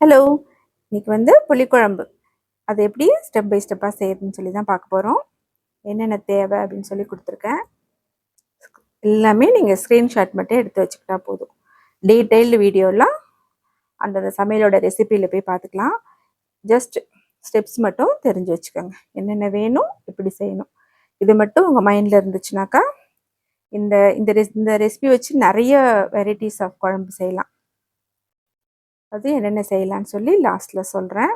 Hello! இன்னைக்கு புளிக்குழம்பு. அது எப்படி ஸ்டெப் பை ஸ்டெப்பா செய்யறதுன்னு சொல்லி தான் பார்க்க போறோம். என்னென்ன தேவை அப்படின்னு சொல்லி குடுத்துருக்கேன். எல்லாமே நீங்க ஸ்க்ரீன்ஷாட் மட்டும் எடுத்து வச்சுக்கிட்டா போதும். டீட்டெயில்டு வீடியோலாம் அந்தந்த சமையலோட ரெசிபியில போய் பார்த்துக்கலாம். ஜஸ்ட் ஸ்டெப்ஸ் மட்டும் தெரிஞ்சு வச்சுக்கோங்க. என்னென்ன வேணும், எப்படி செய்யணும். இது மட்டும் உங்க மைண்ட்ல இருந்துச்சுனாக்கா, இந்த இந்த ரெசிபி வச்சு நிறைய வெரைட்டிஸ் ஆஃப் குழம்பு செய்யலாம். அது என்னென்ன செய்யலாம்னு சொல்லி லாஸ்ட்ல சொல்றேன்.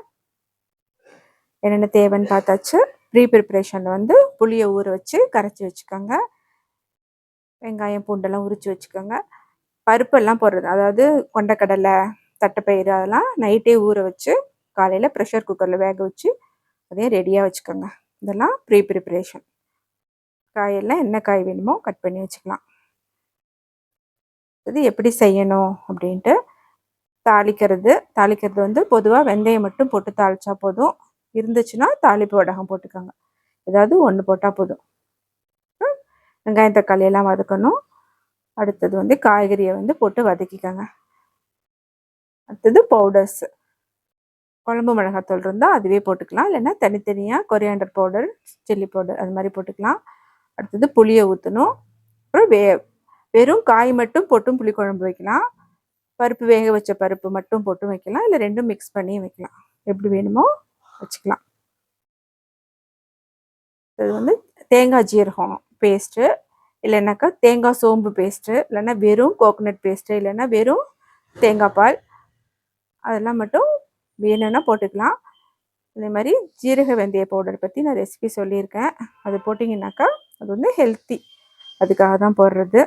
என்னென்ன தேவைன்னு பார்த்தாச்சு. ப்ரிப்பரேஷனில் புளியை ஊற வச்சு கரைச்சி வச்சுக்கோங்க. வெங்காயம் பூண்டெல்லாம் உரித்து வச்சுக்கோங்க. பருப்பெல்லாம் போடுறது, அதாவது கொண்டக்கடலை, தட்டைப்பயிறு அதெல்லாம் நைட்டே ஊற வச்சு காலையில் ப்ரெஷர் குக்கரில் வேக வச்சு அதையும் ரெடியாக வச்சுக்கோங்க. இதெல்லாம் ப்ரிப்பரேஷன். காயெல்லாம் என்ன காய் வேணுமோ கட் பண்ணி வச்சுக்கலாம். இது எப்படி செய்யணும் அப்படின்ட்டு தாளிக்கிறது பொதுவாக வெந்தயம் மட்டும் போட்டு தாளிச்சா போதும். இருந்துச்சுன்னா தாளிப்பு வடகம் போட்டுக்கோங்க. ஏதாவது ஒன்று போட்டால் போதும். வெங்காயம் தக்காளி எல்லாம் வதக்கணும். அடுத்தது காய்கறியை போட்டு வதக்கிக்கோங்க. அடுத்தது பவுடர்ஸ். குழம்பு மிளகாத்தூள் இருந்தால் அதுவே போட்டுக்கலாம். இல்லைன்னா தனித்தனியாக கொரியாண்டர் பவுடர், சில்லி பவுடர் அது மாதிரி போட்டுக்கலாம். அடுத்தது புளியை ஊற்றணும். அப்புறம் வெறும் காய் மட்டும் போட்டும் புளிக்குழம்பு வைக்கலாம். பருப்பு வேக வச்ச பருப்பு மட்டும் போட்டும் வைக்கலாம். இல்லை ரெண்டும் மிக்ஸ் பண்ணி வைக்கலாம். எப்படி வேணுமோ வச்சுக்கலாம். இது தேங்காய் ஜீரகம் பேஸ்ட்டு, இல்லைன்னாக்கா தேங்காய் சோம்பு பேஸ்ட்டு, இல்லைன்னா வெறும் கோகோனட் பேஸ்ட்டு, இல்லைன்னா வெறும் தேங்காய் பால், அதெல்லாம் மட்டும் வேணும்னா போட்டுக்கலாம். இதே மாதிரி ஜீரக வெந்தய பவுடர் பற்றி நான் ரெசிபி சொல்லியிருக்கேன். அது போட்டிங்கனாக்கா அது ஹெல்த்தி, அதுக்காக தான் போடுறது.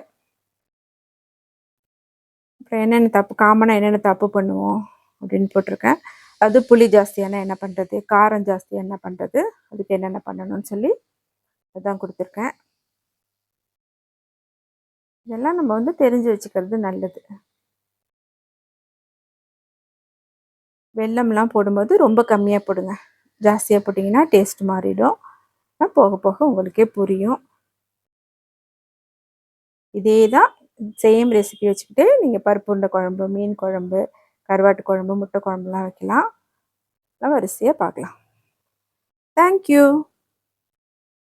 அப்புறம் என்னென்ன காமனாக என்னென்ன தப்பு பண்ணுவோம் அப்படின்னு போட்டிருக்கேன். அது புளி ஜாஸ்தியான என்ன பண்ணுறது, காரம் ஜாஸ்தியாக என்ன பண்ணுறது, அதுக்கு என்னென்ன பண்ணணும்னு சொல்லி அதான் கொடுத்துருக்கேன். இதெல்லாம் நம்ம தெரிஞ்சு வச்சுக்கிறது நல்லது. வெல்லம்லாம் போடும்போது ரொம்ப கம்மியாக போடுங்க. ஜாஸ்தியாக போட்டிங்கன்னா டேஸ்ட் மாறிடும். போக போக உங்களுக்கே புரியும். இதே தான் சேம் ரெசிபி வச்சுக்கிட்டு நீங்கள் பருப்பு உருண்டை குழம்பு, மீன் குழம்பு, கருவாட்டு குழம்பு, முட்டை குழம்புலாம் வைக்கலாம். வரிசையாக பார்க்கலாம். தேங்க்யூ.